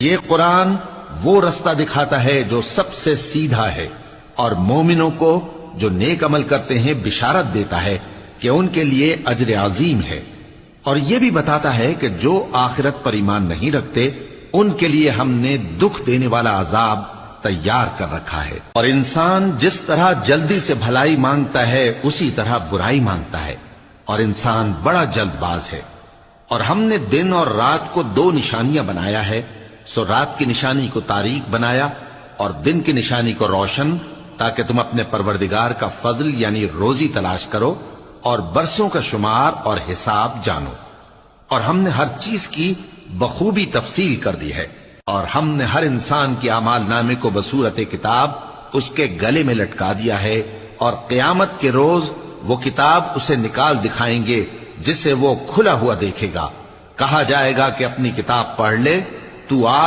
یہ قرآن وہ رستہ دکھاتا ہے جو سب سے سیدھا ہے، اور مومنوں کو جو نیک عمل کرتے ہیں بشارت دیتا ہے کہ ان کے لیے اجر عظیم ہے، اور یہ بھی بتاتا ہے کہ جو آخرت پر ایمان نہیں رکھتے ان کے لیے ہم نے دکھ دینے والا عذاب تیار کر رکھا ہے۔ اور انسان جس طرح جلدی سے بھلائی مانگتا ہے اسی طرح برائی مانگتا ہے، اور انسان بڑا جلد باز ہے۔ اور ہم نے دن اور رات کو دو نشانیاں بنایا ہے، سو رات کی نشانی کو تاریک بنایا اور دن کی نشانی کو روشن، تاکہ تم اپنے پروردگار کا فضل یعنی روزی تلاش کرو اور برسوں کا شمار اور حساب جانو۔ اور ہم نے ہر چیز کی بخوبی تفصیل کر دی ہے، اور ہم نے ہر انسان کے اعمال نامے کو بصورت کتاب اس کے گلے میں لٹکا دیا ہے، اور قیامت کے روز وہ کتاب اسے نکال دکھائیں گے جسے وہ کھلا ہوا دیکھے گا۔ کہا جائے گا کہ اپنی کتاب پڑھ لے، تو